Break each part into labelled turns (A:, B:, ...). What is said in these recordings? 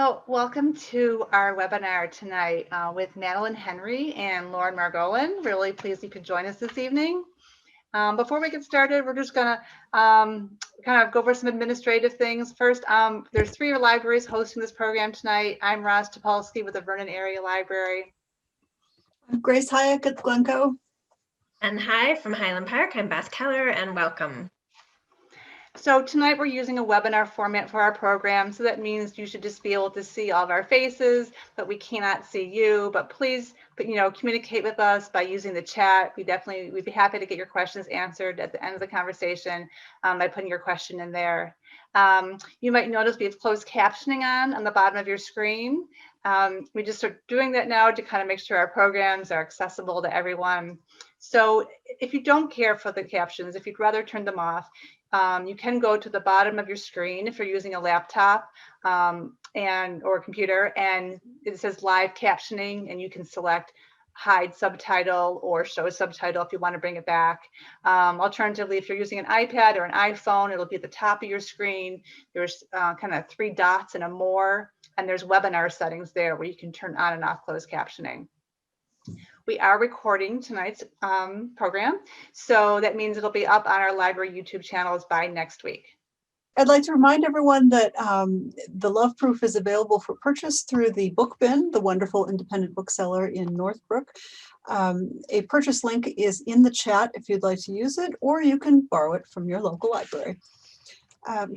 A: So welcome to our webinar tonight with Madeline Henry and Lauren Margolin. Really pleased you could join us this evening. Before we get started, we're just gonna kind of go over some administrative things. First, there's 3 libraries hosting this program tonight. I'm Roz Topolsky with the Vernon Area Library.
B: I'm Grace Hayek at Glencoe.
C: And hi from Highland Park, I'm Beth Keller, and welcome.
A: So tonight we're using a webinar format for our program. So that means you should just be able to see all of our faces, but we cannot see you. But please, communicate with us by using the chat. We'd be happy to get your questions answered at the end of the conversation by putting your question in there. You might notice we have closed captioning on the bottom of your screen. We just are doing that now to kind of make sure our programs are accessible to everyone. So if you don't care for the captions, if you'd rather turn them off, you can go to the bottom of your screen if you're using a laptop or a computer, and it says live captioning, and you can select hide subtitle or show subtitle if you want to bring it back. Alternatively, if you're using an iPad or an iPhone, it'll be at the top of your screen. There's kind of 3 dots and a more, and there's webinar settings there where you can turn on and off closed captioning. We are recording tonight's program, so that means it'll be up on our library YouTube channels by next week.
B: I'd like to remind everyone that the Love Proof is available for purchase through the Book Bin, the wonderful independent bookseller in Northbrook. A purchase link is in the chat if you'd like to use it, or you can borrow it from your local library.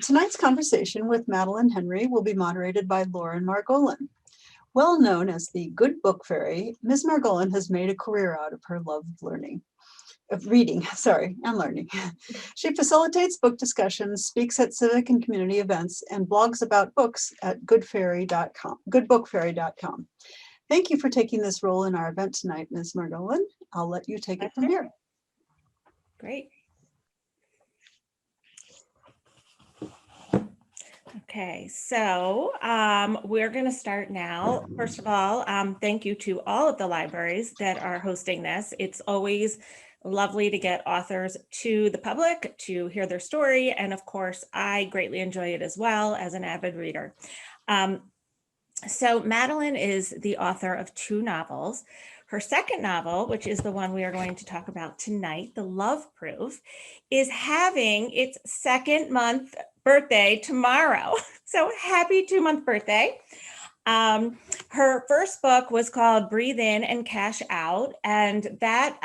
B: Tonight's conversation with Madeline Henry will be moderated by Lauren Margolin. Well known as the Good Book Fairy, Ms. Margolin has made a career out of her love of reading and learning. She facilitates book discussions, speaks at civic and community events, and blogs about books at goodbookfairy.com. Thank you for taking this role in our event tonight, Ms. Margolin. I'll let you take it from here.
D: Great. Okay, so we're going to start now. First of all, thank you to all of the libraries that are hosting this. It's always lovely to get authors to the public to hear their story. And of course, I greatly enjoy it as well as an avid reader. So Madeline is the author of 2 novels. Her second novel, which is the one we are going to talk about tonight, The Love Proof, is having its 2nd month birthday tomorrow. So happy 2-month birthday. Her first book was called Breathe In and Cash Out, and that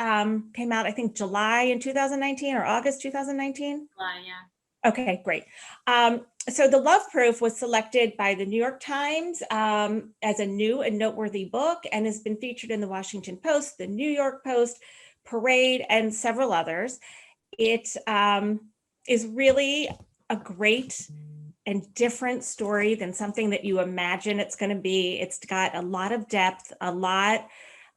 D: came out, I think, July in 2019 or August 2019?
C: July, yeah.
D: Okay, great. So The Love Proof was selected by the New York Times as a new and noteworthy book and has been featured in the Washington Post, the New York Post, Parade, and several others. It is really a great and different story than something that you imagine it's going to be. It's got a lot of depth, a lot.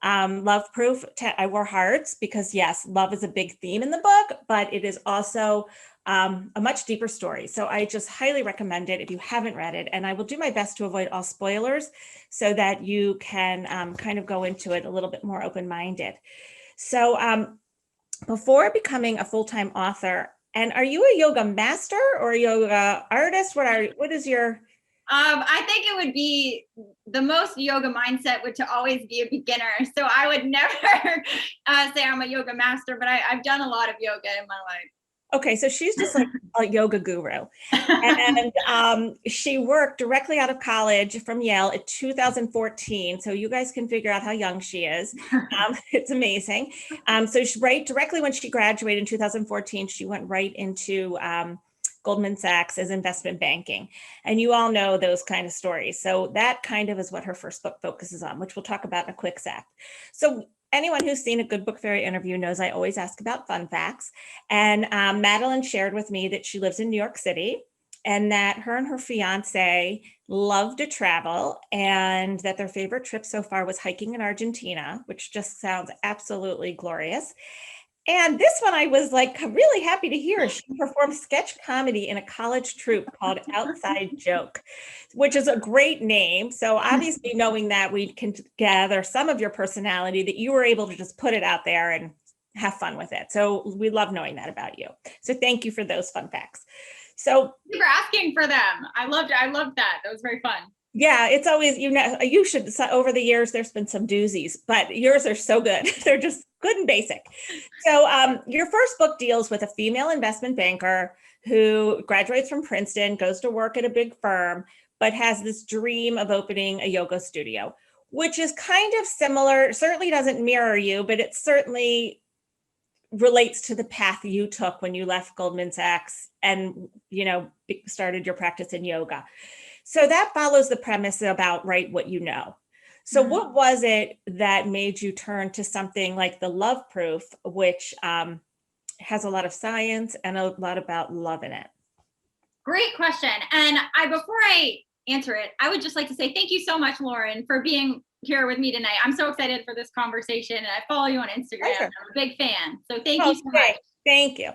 D: Love Proof, I wore hearts because yes, love is a big theme in the book, but it is also a much deeper story. So I just highly recommend it if you haven't read it. And I will do my best to avoid all spoilers so that you can kind of go into it a little bit more open-minded. So before becoming a full-time author, and are you a yoga master or a yoga artist? What is your?
E: I think it would be the most yoga mindset would to always be a beginner. So I would never say I'm a yoga master, but I've done a lot of yoga in my life.
D: Okay, so she's just like a yoga guru. And she worked directly out of college from Yale in 2014. So you guys can figure out how young she is. It's amazing. So she, right directly when she graduated in 2014, she went right into Goldman Sachs as investment banking. And you all know those kind of stories. So that kind of is what her first book focuses on, which we'll talk about in a quick sec. So anyone who's seen a Good Book Fairy interview knows I always ask about fun facts. And Madeline shared with me that she lives in New York City and that her and her fiance love to travel and that their favorite trip so far was hiking in Argentina, which just sounds absolutely glorious. And this one I was like really happy to hear. She performed sketch comedy in a college troupe called Outside Joke, which is a great name. So obviously knowing that, we can gather some of your personality that you were able to just put it out there and have fun with it. So we love knowing that about you. So thank you for those fun facts. So
E: Thank you for asking for them. I loved that. That was very fun.
D: Yeah, it's always, you should, so over the years, there's been some doozies, but yours are so good. They're just good and basic. So your first book deals with a female investment banker who graduates from Princeton, goes to work at a big firm, but has this dream of opening a yoga studio, which is kind of similar, certainly doesn't mirror you, but it certainly relates to the path you took when you left Goldman Sachs and, started your practice in yoga. So that follows the premise about write what you know. So what was it that made you turn to something like the Love Proof, which has a lot of science and a lot about love in it?
E: Great question. And before I answer it, I would just like to say thank you so much, Lauren, for being here with me tonight. I'm so excited for this conversation, and I follow you on Instagram.
D: Pleasure.
E: I'm a big fan. So thank you so much.
D: Thank you.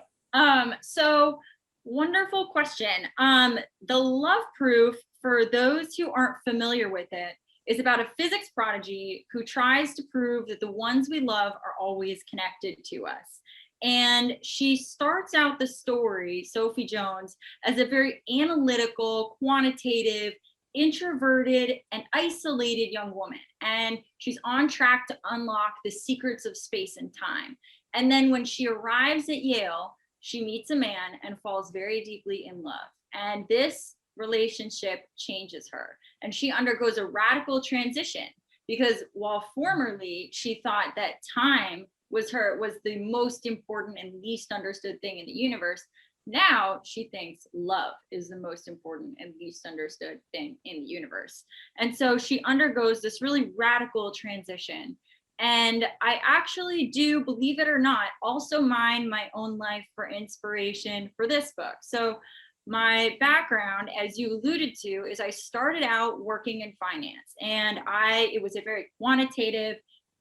E: So wonderful question. The Love Proof, for those who aren't familiar with it, is about a physics prodigy who tries to prove that the ones we love are always connected to us. And she starts out the story, Sophie Jones, as a very analytical, quantitative, introverted, and isolated young woman. And she's on track to unlock the secrets of space and time. And then when she arrives at Yale, she meets a man and falls very deeply in love. And this relationship changes her. And she undergoes a radical transition, because while formerly she thought that time was the most important and least understood thing in the universe, now she thinks love is the most important and least understood thing in the universe. And so she undergoes this really radical transition. And I actually do, believe it or not, also mine my own life for inspiration for this book. So my background, as you alluded to, is I started out working in finance, and it was a very quantitative,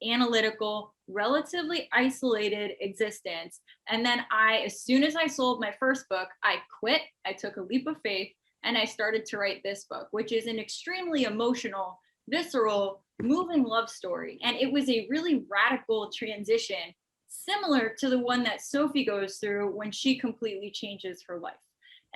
E: analytical, relatively isolated existence. And then as soon as I sold my first book, I quit, I took a leap of faith, and I started to write this book, which is an extremely emotional, visceral, moving love story. And it was a really radical transition, similar to the one that Sophie goes through when she completely changes her life.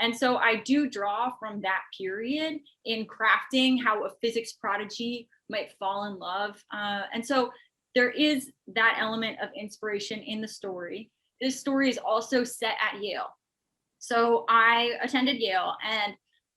E: And so I do draw from that period in crafting how a physics prodigy might fall in love. And so there is that element of inspiration in the story. This story is also set at Yale. So I attended Yale, and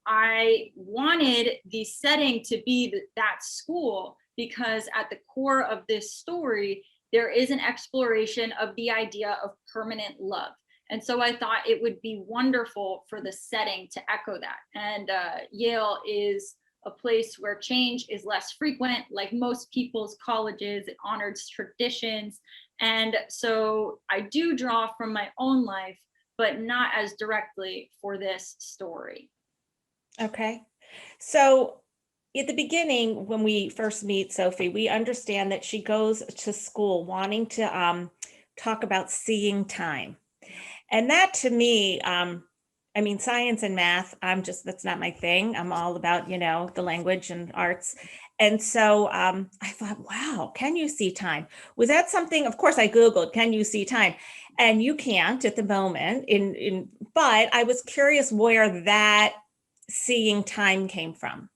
E: I wanted the setting to be that school, because at the core of this story, there is an exploration of the idea of permanent love. And so I thought it would be wonderful for the setting to echo that. And Yale is a place where change is less frequent, like most people's colleges. It honors traditions. And so I do draw from my own life, but not as directly for this story.
D: Okay. So at the beginning, when we first meet Sophie, we understand that she goes to school wanting to talk about seeing time. And that to me, science and math, that's not my thing. I'm all about, the language and arts. And so I thought, wow, can you see time? Was that something, of course I Googled, can you see time? And you can't at the moment, but I was curious where that seeing time came from.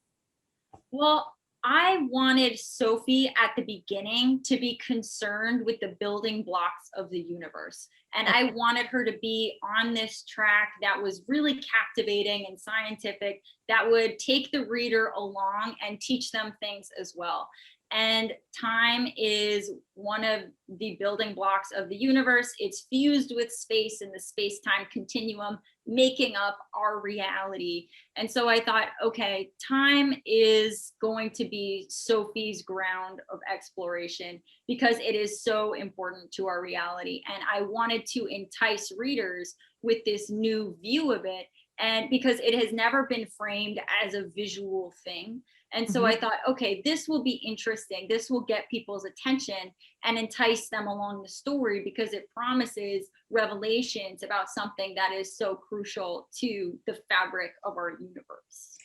E: Well, I wanted Sophie at the beginning to be concerned with the building blocks of the universe. And I wanted her to be on this track that was really captivating and scientific, that would take the reader along and teach them things as well. And time is one of the building blocks of the universe. It's fused with space and the space-time continuum, making up our reality. And so I thought, okay, time is going to be Sophie's ground of exploration, because it is so important to our reality. And I wanted to entice readers with this new view of it, and because it has never been framed as a visual thing. And so I thought, okay, this will be interesting. This will get people's attention and entice them along the story, because it promises revelations about something that is so crucial to the fabric of our universe.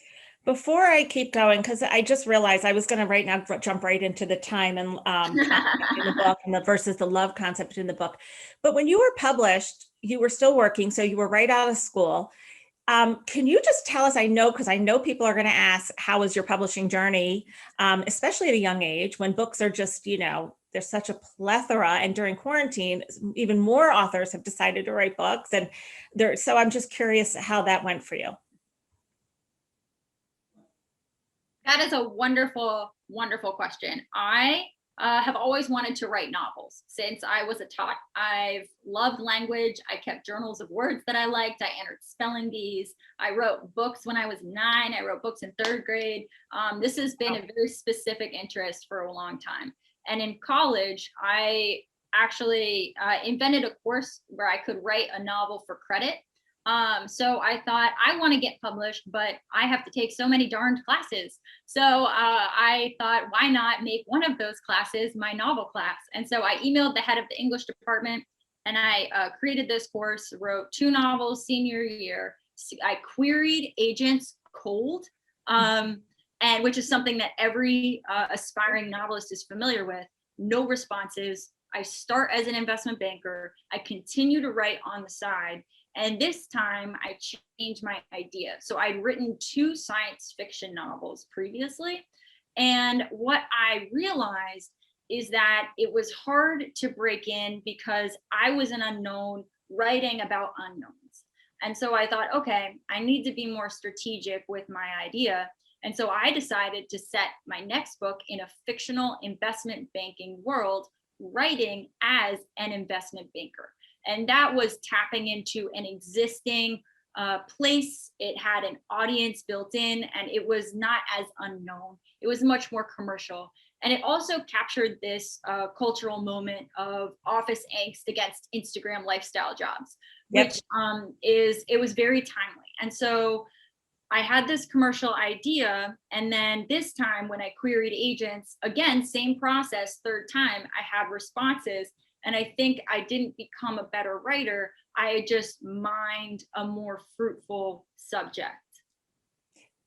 D: Before I keep going, because I just realized I was going to right now jump right into the time and in the book and versus the love concept in the book. But when you were published, you were still working, so you were right out of school. Can you just tell us, because I know people are going to ask, how was your publishing journey, especially at a young age when books are just, there's such a plethora, and during quarantine, even more authors have decided to write books. And so I'm just curious how that went for you.
E: That is a wonderful, wonderful question. I have always wanted to write novels since I was a tot. I've loved language. I kept journals of words that I liked. I entered spelling bees. I wrote books when I was 9. I wrote books in 3rd grade. This has been a very specific interest for a long time. And in college, I actually invented a course where I could write a novel for credit. So I thought, I want to get published, but I have to take so many darned classes. So I thought, why not make one of those classes my novel class? And so I emailed the head of the English department, and I created this course, wrote 2 novels senior year. I queried agents cold, and which is something that every aspiring novelist is familiar with. No responses. I start as an investment banker. I continue to write on the side. And this time I changed my idea. So I'd written 2 science fiction novels previously. And what I realized is that it was hard to break in because I was an unknown writing about unknowns. And so I thought, okay, I need to be more strategic with my idea. And so I decided to set my next book in a fictional investment banking world, writing as an investment banker. And that was tapping into an existing place. It had an audience built in, and it was not as unknown. It was much more commercial. And it also captured this cultural moment of office angst against Instagram lifestyle jobs, which it was very timely. And so I had this commercial idea, and then this time when I queried agents, again, same process, 3rd time, I have responses. And I think I didn't become a better writer. I just mined a more fruitful subject.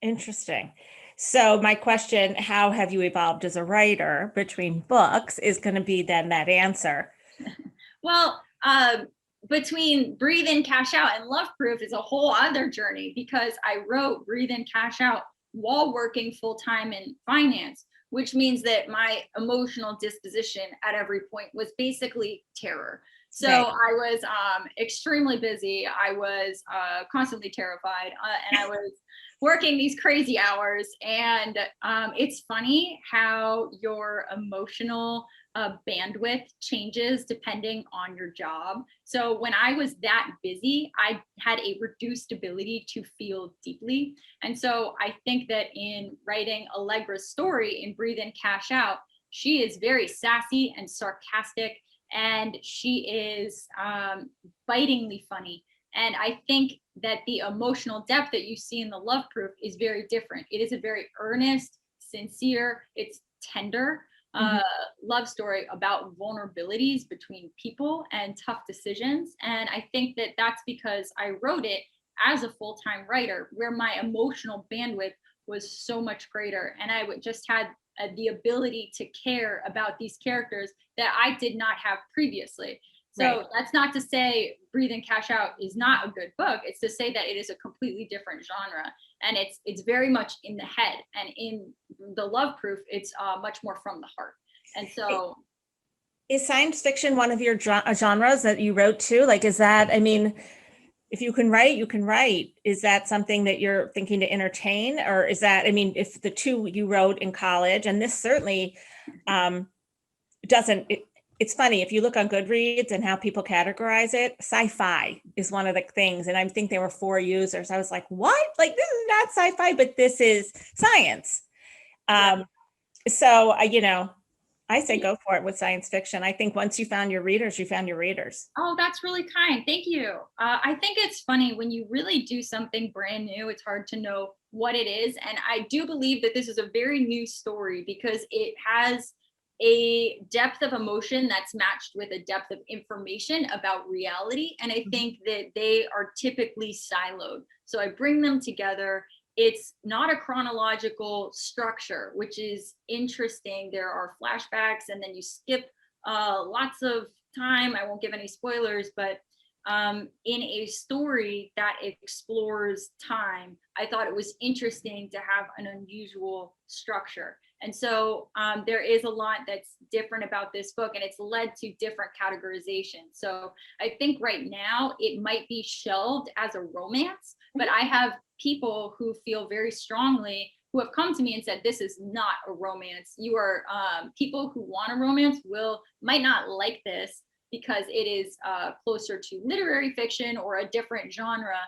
D: Interesting. So my question, how have you evolved as a writer between books, is going to be then that answer.
E: Well, between Breathe In, Cash Out and Love Proof is a whole other journey, because I wrote Breathe In, Cash Out while working full-time in finance, which means that my emotional disposition at every point was basically terror. So
D: Right.
E: I was extremely busy. I was constantly terrified, and I was working these crazy hours. And it's funny how your emotional bandwidth changes depending on your job. So when I was that busy, I had a reduced ability to feel deeply. And so I think that in writing Allegra's story in Breathe In, Cash Out, she is very sassy and sarcastic, and she is bitingly funny. And I think that the emotional depth that you see in the Love Proof is very different. It is a very earnest, sincere, it's tender love story about vulnerabilities between people and tough decisions. And I think that that's because I wrote it as a full-time writer, where my emotional bandwidth was so much greater. And I just had the ability to care about these characters that I did not have previously. So
D: Right.
E: that's not to say Breathe In, Cash Out is not a good book. It's to say that it is a completely different genre, and it's very much in the head. And in the Love Proof, it's much more from the heart. And so,
D: Is science fiction one of your genres that you wrote too? Like, is that, I mean, if you can write, you can write. Is that something that you're thinking to entertain? Or is that, I mean, if the 2 you wrote in college, and this certainly doesn't, it's funny, if you look on Goodreads and how people categorize it, sci-fi is one of the things. And I think there were 4 users. I was like, what? Like, this is not sci-fi, but this is science. So, I say go for it with science fiction. I think once you found your readers, you found your readers.
E: oh, that's really kind. Thank you. I think it's funny when you really do something brand new, it's hard to know what it is. And I do believe that this is a very new story because it has a depth of emotion that's matched with a depth of information about reality. And I think that they are typically siloed. So I bring them together. It's not a chronological structure, which is interesting. There are flashbacks, and then you skip lots of time. I won't give any spoilers, but in a story that explores time, I thought it was interesting to have an unusual structure. And so there is a lot that's different about this book, and it's led to different categorizations. So I think right now it might be shelved as a romance, but I have people who feel very strongly, who have come to me and said, this is not a romance. You are, people who want a romance might not like this because it is closer to literary fiction or a different genre,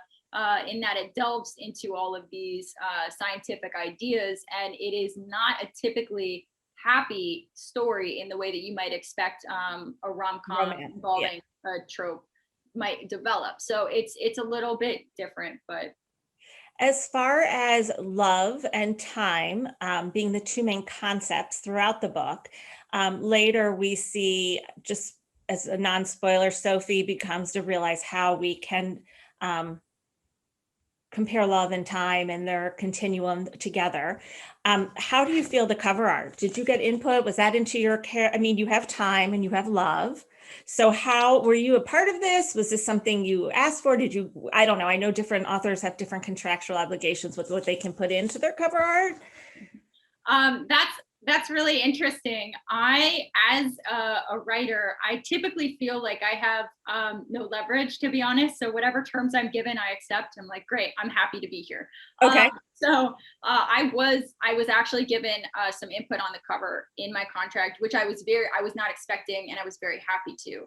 E: in that it delves into all of these scientific ideas, and it is not a typically happy story in the way that you might expect a rom-com involving a trope might develop. So it's a little bit different, but.
D: As far as love and time being the two main concepts throughout the book, later we see, just as a non-spoiler, Sophie becomes to realize how we can compare love and time and their continuum together. How do you feel the cover art? Did you get input? Was that into your care? I mean, you have time and you have love. So how were you a part of this? Was this something you asked for? Did you, I don't know. I know different authors have different contractual obligations with what they can put into their cover art.
E: That's really interesting. As a writer, I typically feel like I have no leverage, to be honest. So whatever terms I'm given, I accept. I'm like, great, I'm happy to be here.
D: Okay.
E: I was actually given some input on the cover in my contract, which I was not expecting, and I was very happy to.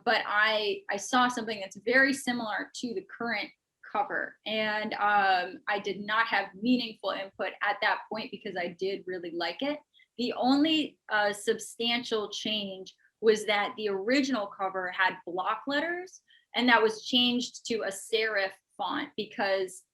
E: But I saw something that's very similar to the current cover, and I did not have meaningful input at that point because I did really like it. The only substantial change was that the original cover had block letters, and that was changed to a serif font because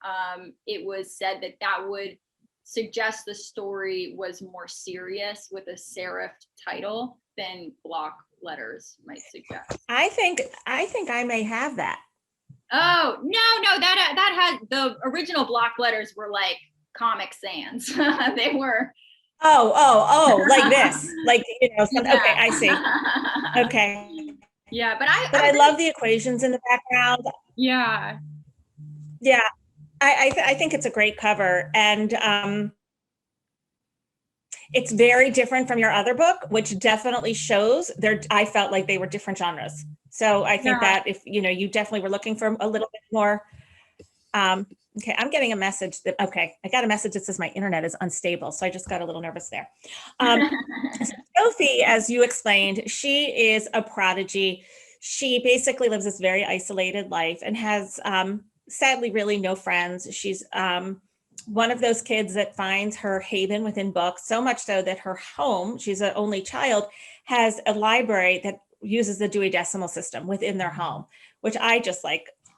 E: it was said that would suggest the story was more serious with a serif title than block letters might suggest.
D: I think I may have that.
E: Oh, no, that had, the original block letters were like Comic Sans. They were.
D: Oh, like this, like, something.
E: Yeah.
D: Okay, I see. Okay.
E: Yeah, but
D: I love the equations in the background.
E: Yeah.
D: Yeah, I think it's a great cover, and it's very different from your other book, which definitely shows I felt like they were different genres. So I think that if, you definitely were looking for a little bit more, okay, I'm getting a message I got a message that says my internet is unstable. So I just got a little nervous there. Sophie, as you explained, she is a prodigy. She basically lives this very isolated life and has, sadly, really no friends. She's one of those kids that finds her haven within books, so much so that her home, she's an only child, has a library that uses the Dewey Decimal System within their home, which I just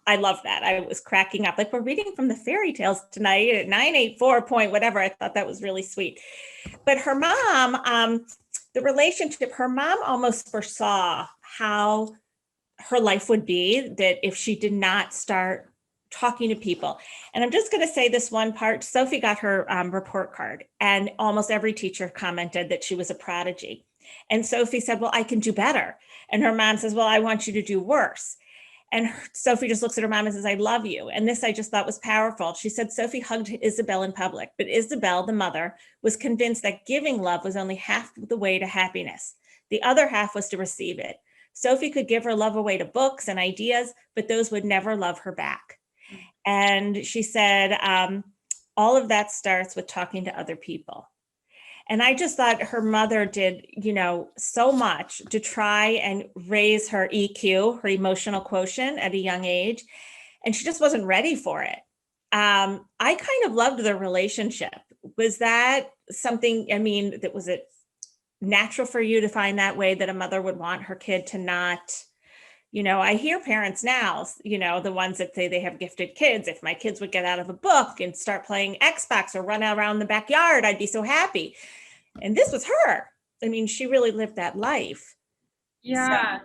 D: I love that. I was cracking up. Like, we're reading from the fairy tales tonight at 984 point whatever. I thought that was really sweet. But her mom, the relationship, her mom almost foresaw how her life would be, that if she did not start talking to people. And I'm just going to say this one part. Sophie got her report card, and almost every teacher commented that she was a prodigy. And Sophie said, well, I can do better. And her mom says, well, I want you to do worse. And Sophie just looks at her mom and says, I love you. And this I just thought was powerful. She said Sophie hugged Isabel in public, but Isabel, the mother, was convinced that giving love was only half the way to happiness. The other half was to receive it. Sophie could give her love away to books and ideas, but those would never love her back. And she said, all of that starts with talking to other people. And I just thought her mother did, so much to try and raise her EQ, her emotional quotient, at a young age. And she just wasn't ready for it. I kind of loved their relationship. Was that something, that was it natural for you to find that way, that a mother would want her kid to not, I hear parents now, the ones that say they have gifted kids. If my kids would get out of a book and start playing Xbox or run around the backyard, I'd be so happy. And this was her. She really lived that life.
E: Yeah. So.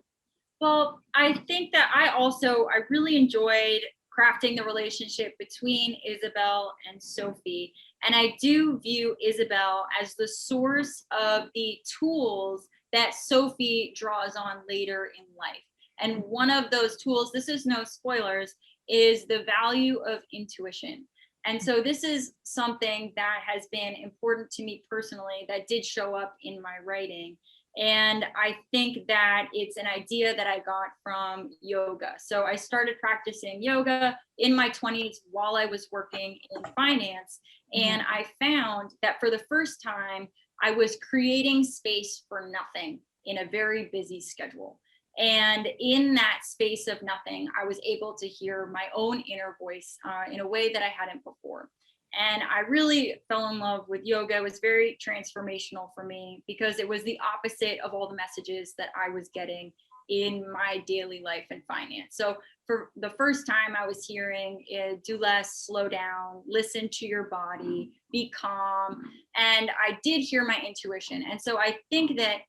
E: Well, I think that I really enjoyed crafting the relationship between Isabel and Sophie. And I do view Isabel as the source of the tools that Sophie draws on later in life. And one of those tools, this is no spoilers, is the value of intuition. And so this is something that has been important to me personally that did show up in my writing. And I think that it's an idea that I got from yoga. So I started practicing yoga in my 20s while I was working in finance. And I found that for the first time, I was creating space for nothing in a very busy schedule. And in that space of nothing, I was able to hear my own inner voice in a way that I hadn't before. And I really fell in love with yoga. It was very transformational for me because it was the opposite of all the messages that I was getting in my daily life and finance. So for the first time, I was hearing do less, slow down, listen to your body, be calm. And I did hear my intuition. And so I think that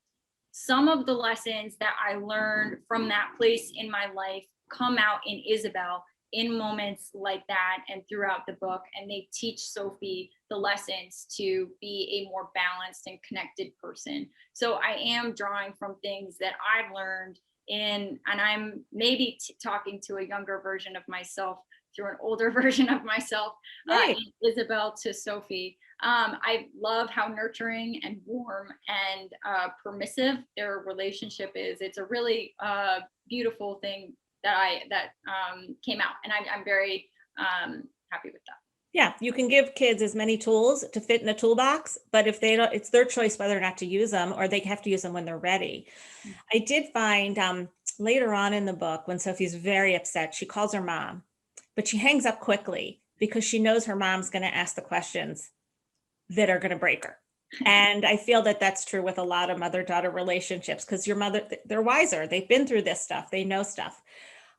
E: some of the lessons that I learned from that place in my life come out in Isabel in moments like that and throughout the book. And they teach Sophie the lessons to be a more balanced and connected person. So I am drawing from things that I've learned and I'm maybe talking to a younger version of myself through an older version of myself,
D: Right.
E: Isabel to Sophie. I love how nurturing and warm and permissive their relationship is. It's a really beautiful thing that came out, and I'm very happy with that.
D: Yeah, you can give kids as many tools to fit in a toolbox, but if they don't, it's their choice whether or not to use them, or they have to use them when they're ready. I did find later on in the book when Sophie's very upset, she calls her mom, but she hangs up quickly because she knows her mom's going to ask the questions that are going to break her. And I feel that that's true with a lot of mother-daughter relationships because your mother, they're wiser. They've been through this stuff. They know stuff.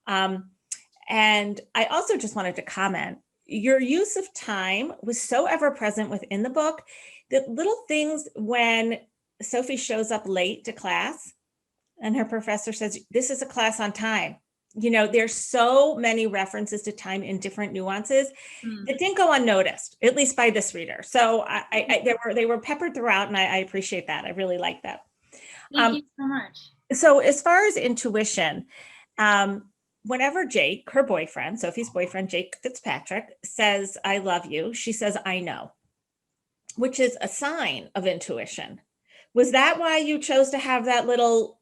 D: And I also just wanted to comment, your use of time was so ever present within the book that little things when Sophie shows up late to class and her professor says, this is a class on time. You know, there's so many references to time in different nuances that didn't go unnoticed, at least by this reader. So they were peppered throughout, and I appreciate that. I really like that.
E: Thank you so much.
D: So as far as intuition, whenever Jake, her boyfriend, Sophie's boyfriend, Jake Fitzpatrick, says, I love you, she says, I know, which is a sign of intuition. Was that why you chose to have that little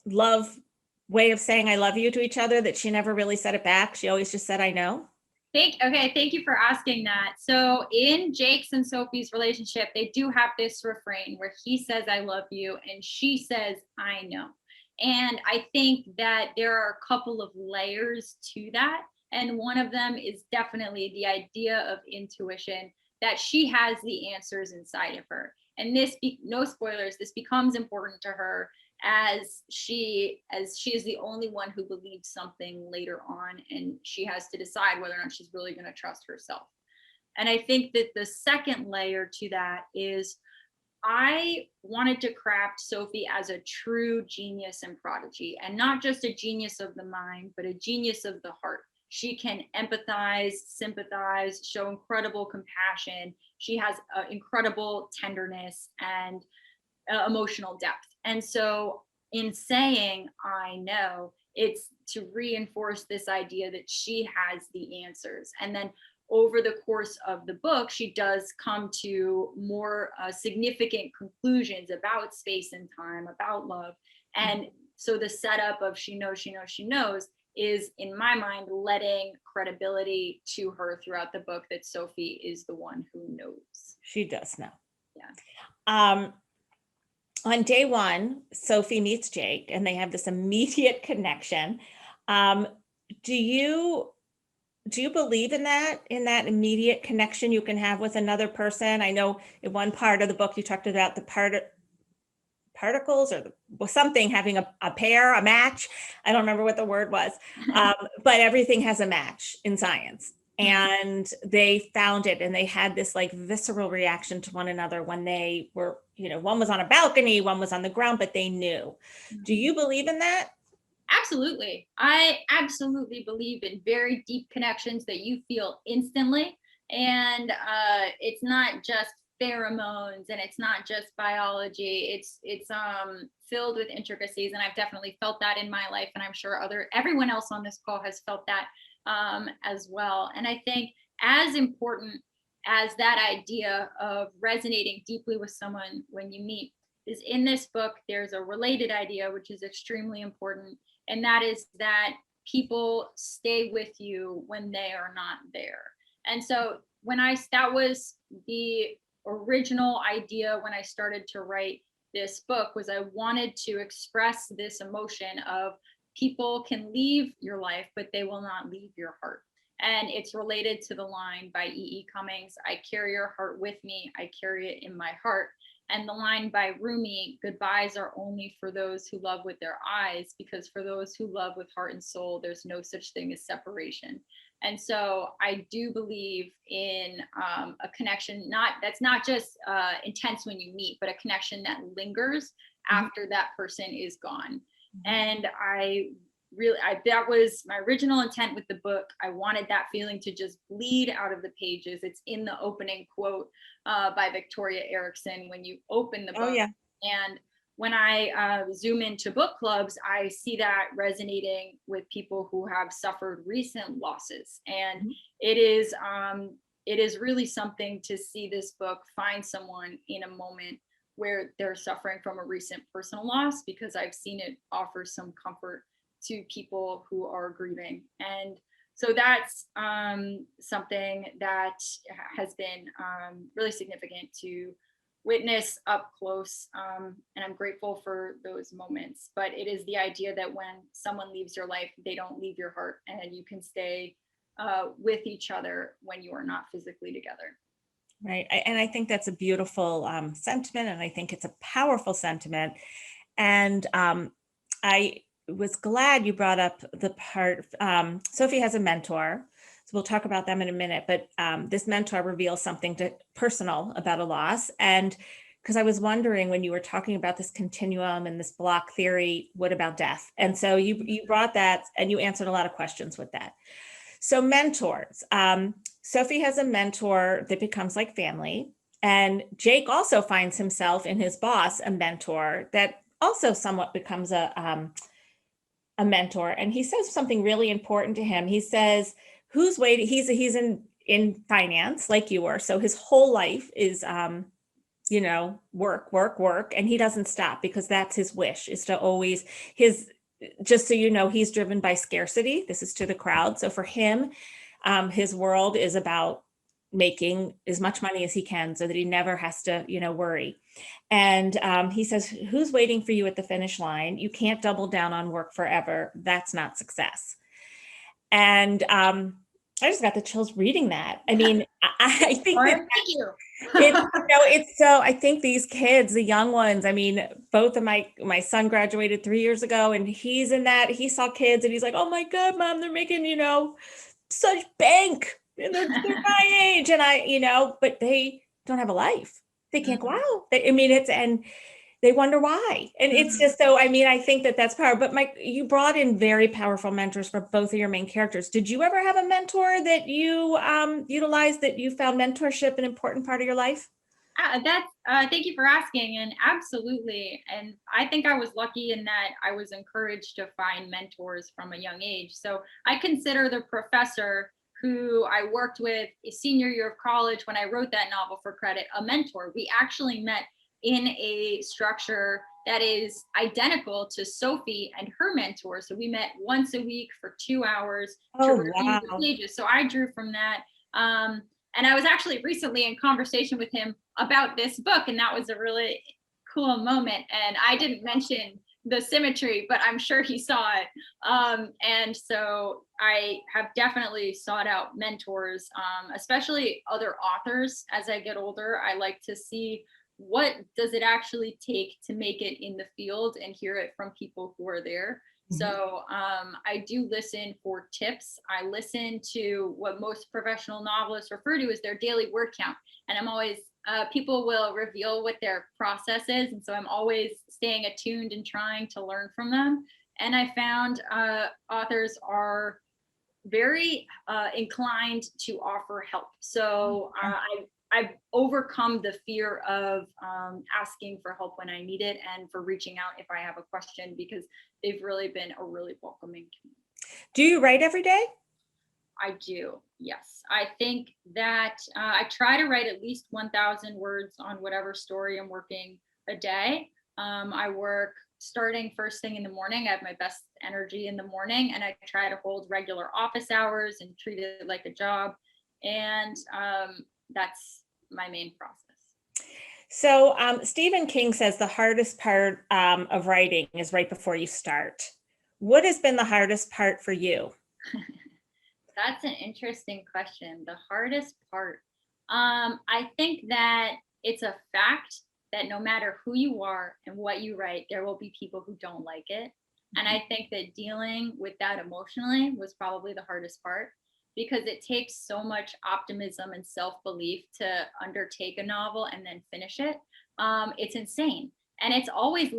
D: love way of saying I love you to each other, that she never really said it back? She always just said, I know.
E: Thank you for asking that. So in Jake's and Sophie's relationship, they do have this refrain where he says, I love you, and she says, I know. And I think that there are a couple of layers to that. And one of them is definitely the idea of intuition, that she has the answers inside of her. And this, no spoilers, this becomes important to her as she is the only one who believes something later on, and she has to decide whether or not she's really going to trust herself. And I think that the second layer to that is I wanted to craft Sophie as a true genius and prodigy, and not just a genius of the mind, but a genius of the heart. She can empathize, sympathize, show incredible compassion. She has incredible tenderness and emotional depth. And so in saying, I know, it's to reinforce this idea that she has the answers. And then over the course of the book, she does come to more significant conclusions about space and time, about love. And so the setup of she knows is, in my mind, letting credibility to her throughout the book that Sophie is the one who knows.
D: She does know.
E: Yeah.
D: On day one, Sophie meets Jake and they have this immediate connection. Do you believe in that immediate connection you can have with another person? I know in one part of the book you talked about the particles or something having a pair, a match. I don't remember what the word was, but everything has a match in science. And they found it, and they had this like visceral reaction to one another when they were, one was on a balcony, one was on the ground, but they knew. Do you believe in that?
E: Absolutely. I absolutely believe in very deep connections that you feel instantly. And it's not just pheromones, and it's not just biology. It's filled with intricacies, and I've definitely felt that in my life, and I'm sure everyone else on this call has felt that as well. And I think as important as that idea of resonating deeply with someone when you meet is, in this book there's a related idea which is extremely important, and that is that people stay with you when they are not there. And so that was the original idea when I started to write this book, was I wanted to express this emotion of people can leave your life, but they will not leave your heart. And it's related to the line by E.E. Cummings, I carry your heart with me, I carry it in my heart. And the line by Rumi, goodbyes are only for those who love with their eyes, because for those who love with heart and soul, there's no such thing as separation. And so I do believe in a connection, that's not just intense when you meet, but a connection that lingers after that person is gone. And that was my original intent with the book. I wanted that feeling to just bleed out of the pages. It's in the opening quote by Victoria Erickson when you open the book.
D: Oh, yeah.
E: And when I zoom into book clubs, I see that resonating with people who have suffered recent losses. And it is really something to see this book find someone in a moment where they're suffering from a recent personal loss, because I've seen it offer some comfort to people who are grieving. And so that's something that has been really significant to witness up close. And I'm grateful for those moments. But it is the idea that when someone leaves your life, they don't leave your heart, and you can stay with each other when you are not physically together.
D: Right. And I think that's a beautiful sentiment, and I think it's a powerful sentiment. And I was glad you brought up the part, Sophie has a mentor, so we'll talk about them in a minute, but this mentor reveals something personal about a loss. And because I was wondering, when you were talking about this continuum and this block theory, what about death? And so you brought that, and you answered a lot of questions with that. So mentors, Sophie has a mentor that becomes like family, and Jake also finds himself in his boss a mentor that also somewhat becomes a mentor. And he says something really important to him. He says, who's waiting? He's in finance like you were. So his whole life is, work. And he doesn't stop, because that's his wish, is to always just so you know, he's driven by scarcity. This is to the crowd. So for him, his world is about making as much money as he can so that he never has to, worry. And he says, who's waiting for you at the finish line? You can't double down on work forever. That's not success. And I just got the chills reading that. I mean, I think that
E: Thank you.
D: it's so, I think these kids, the young ones, I mean, both of my son graduated 3 years ago, and he's in that, he saw kids and he's like, oh my God, Mom, they're making, such bank, and they're my age. And but they don't have a life. They can't go out. And they wonder why. And it's just so, I think that's power. But Mike, you brought in very powerful mentors for both of your main characters. Did you ever have a mentor that you utilized, that you found mentorship an important part of your life?
E: Thank you for asking. And absolutely. And I think I was lucky in that I was encouraged to find mentors from a young age. So I consider the professor who I worked with a senior year of college when I wrote that novel for credit a mentor. We actually met in a structure that is identical to Sophie and her mentor. So we met once a week for 2 hours to review the pages. So I drew from that. And I was actually recently in conversation with him about this book, and that was a really cool moment. And I didn't mention the symmetry, but I'm sure he saw it. And so I have definitely sought out mentors, especially other authors. As I get older, I like to see what does it actually take to make it in the field and hear it from people who are there. So I do listen for tips. I listen to what most professional novelists refer to as their daily word count. And I'm always, people will reveal what their process is. And so I'm always staying attuned and trying to learn from them. And I found authors are very inclined to offer help. So I've overcome the fear of asking for help when I need it and for reaching out if I have a question, because they've really been a really welcoming community.
D: Do you write every day?
E: I do, yes. I think that I try to write at least 1,000 words on whatever story I'm working a day. I work starting first thing in the morning. I have my best energy in the morning, and I try to hold regular office hours and treat it like a job. And that's my main process.
D: So Stephen King says the hardest part of writing is right before you start. What has been the hardest part for you?
E: That's an interesting question. The hardest part. I think that it's a fact that no matter who you are and what you write, there will be people who don't like it. And I think that dealing with that emotionally was probably the hardest part, because it takes so much optimism and self-belief to undertake a novel and then finish it. It's insane. And it's always,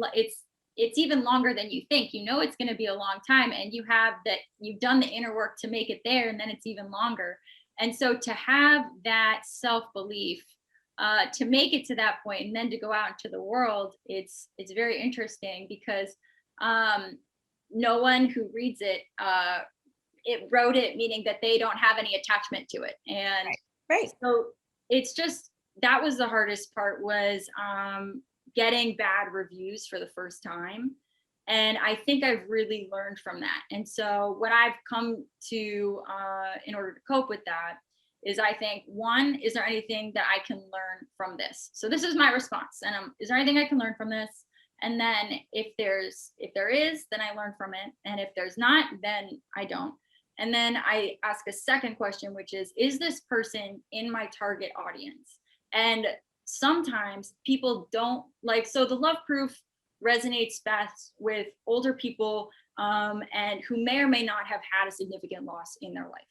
E: it's even longer than you think. You know it's going to be a long time, and you've done the inner work to make it there, and then it's even longer. And so to have that self-belief, to make it to that point and then to go out into the world, it's very interesting, because no one who reads it, it wrote it meaning that they don't have any attachment to it. And
D: Right.
E: so it's just, that was the hardest part, was getting bad reviews for the first time. And I think I've really learned from that. And so what I've come to in order to cope with that is, I think, one, is there anything that I can learn from this? So this is my response. And is there anything I can learn from this? And then if there is, then I learn from it. And if there's not, then I don't. And then I ask a second question, which is this person in my target audience? And sometimes people don't like, so the Love Proof resonates best with older people and who may or may not have had a significant loss in their life.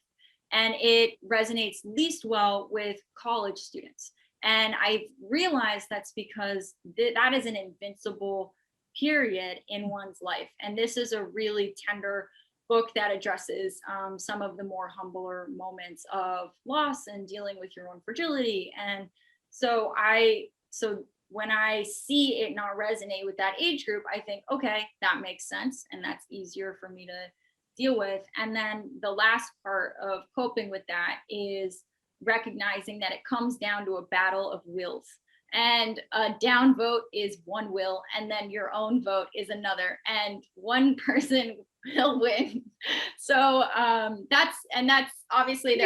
E: And it resonates least well with college students. And I've realized that's because that is an invincible period in one's life. And this is a really tender book that addresses some of the more humbler moments of loss and dealing with your own fragility. And so when I see it not resonate with that age group, I think, okay, that makes sense. And that's easier for me to deal with. And then the last part of coping with that is recognizing that it comes down to a battle of wills. And a down vote is one will, and then your own vote is another, and one person will win. So that's obviously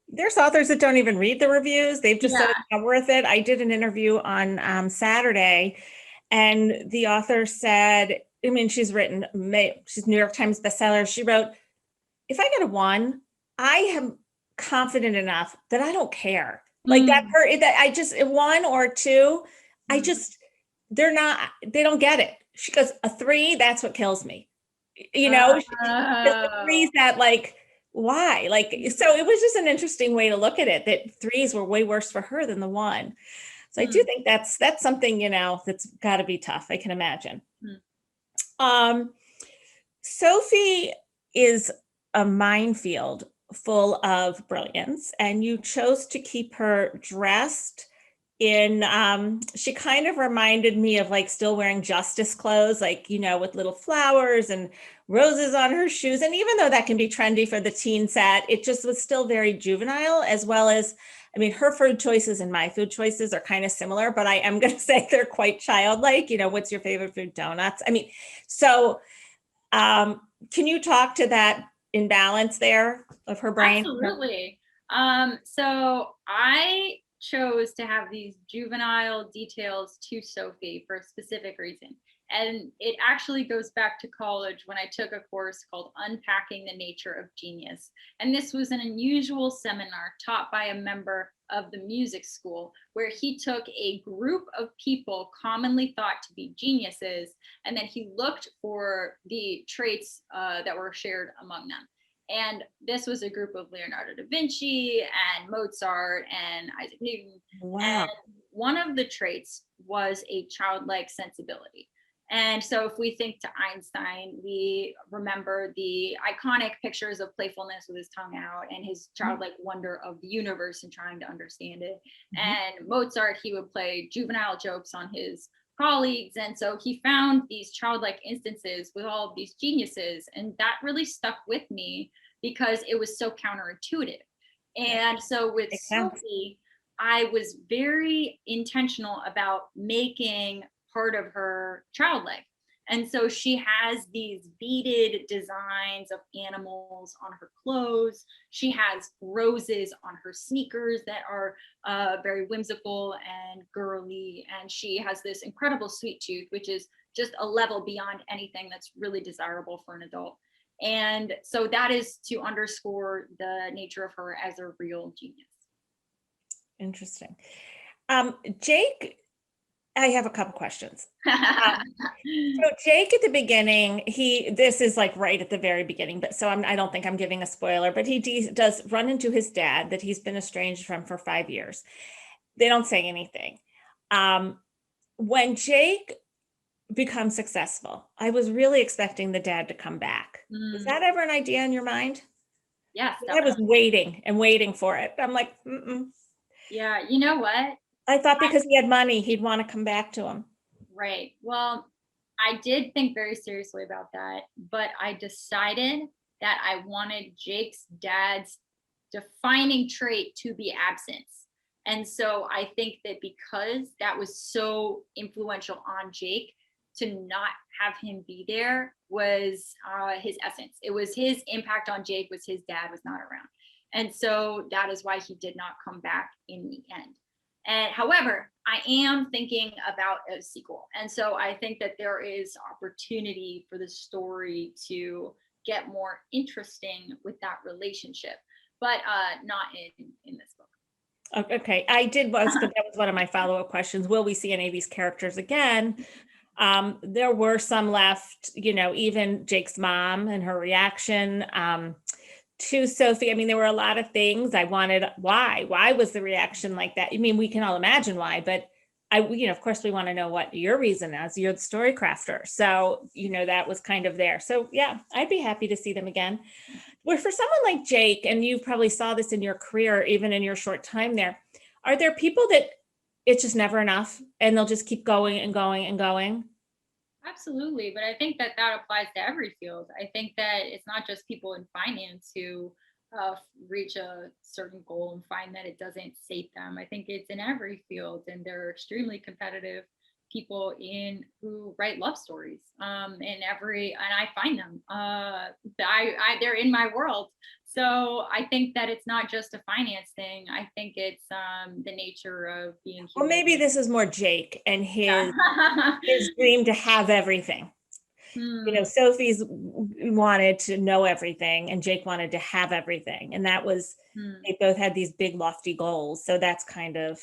D: There's authors that don't even read the reviews. They've just said it's not worth it. I did an interview on Saturday, and the author said, I mean, she's New York Times bestseller. She wrote, if I get a 1, I am confident enough that I don't care. Like that I just, a 1 or 2, I just, they don't get it. She goes, a 3, that's what kills me. You know, the 3's that like, why? Like, so it was just an interesting way to look at it, that 3s were way worse for her than the 1. So I do think that's something, you know, that's got to be tough. I can imagine. Sophie is a minefield full of brilliance, and you chose to keep her dressed in, she kind of reminded me of like still wearing Justice clothes, like, you know, with little flowers and roses on her shoes. And even though that can be trendy for the teen set, it just was still very juvenile, as well as, I mean, her food choices and my food choices are kind of similar, but I am going to say they're quite childlike. You know, what's your favorite food? Donuts. I mean, so can you talk to that imbalance there of her brain?
E: Absolutely. So I chose to have these juvenile details to Sophie for a specific reason. And it actually goes back to college when I took a course called Unpacking the Nature of Genius. And this was an unusual seminar taught by a member of the music school, where he took a group of people commonly thought to be geniuses, and then he looked for the traits that were shared among them. And this was a group of Leonardo da Vinci and Mozart and Isaac Newton.
D: Wow.
E: And one of the traits was a childlike sensibility. And so if we think to Einstein, we remember the iconic pictures of playfulness with his tongue out and his childlike wonder of the universe and trying to understand it. And Mozart, he would play juvenile jokes on his colleagues. And so he found these childlike instances with all of these geniuses. And that really stuck with me because it was so counterintuitive. And so with
D: Makes sense.
E: Sophie, I was very intentional about making part of her childlike. And so she has these beaded designs of animals on her clothes. She has roses on her sneakers that are very whimsical and girly. And she has this incredible sweet tooth, which is just a level beyond anything that's really desirable for an adult. And so that is to underscore the nature of her as a real genius.
D: Interesting. Jake, I have a couple questions. So Jake at the beginning, this is like right at the very beginning, but so I don't think I'm giving a spoiler, but he does run into his dad that he's been estranged from for 5 years. They don't say anything. When Jake becomes successful, I was really expecting the dad to come back. Was that ever an idea in your mind?
E: Yes.
D: I was waiting and waiting for it. I'm like, mm-mm.
E: Yeah, you know what?
D: I thought because he had money, he'd want to come back to him.
E: Right. Well, I did think very seriously about that, but I decided that I wanted Jake's dad's defining trait to be absence. And so I think that because that was so influential on Jake, to not have him be there was his essence. It was his impact on Jake was his dad was not around. And so that is why he did not come back in the end. And however, I am thinking about a sequel. And so I think that there is opportunity for the story to get more interesting with that relationship, but not in this book.
D: Okay, but that was one of my follow-up questions. Will we see any of these characters again? There were some left, even Jake's mom and her reaction to Sophie. I mean, there were a lot of things I wanted. Why was the reaction like that? I mean, we can all imagine why, but of course we want to know what your reason is. You're the story crafter. So, that was kind of there. So yeah, I'd be happy to see them again. Well, for someone like Jake, and you probably saw this in your career, even in your short time there, are there people that it's just never enough and they'll just keep going and going and going?
E: Absolutely. But I think that applies to every field. I think that it's not just people in finance who reach a certain goal and find that it doesn't sate them. I think it's in every field, and there are extremely competitive people who write love stories and I find them. They're in my world. So I think that it's not just a finance thing. I think it's the nature of being human.
D: Well, maybe this is more Jake and his dream to have everything. Sophie's wanted to know everything and Jake wanted to have everything. And that was, they both had these big lofty goals. So that's kind of.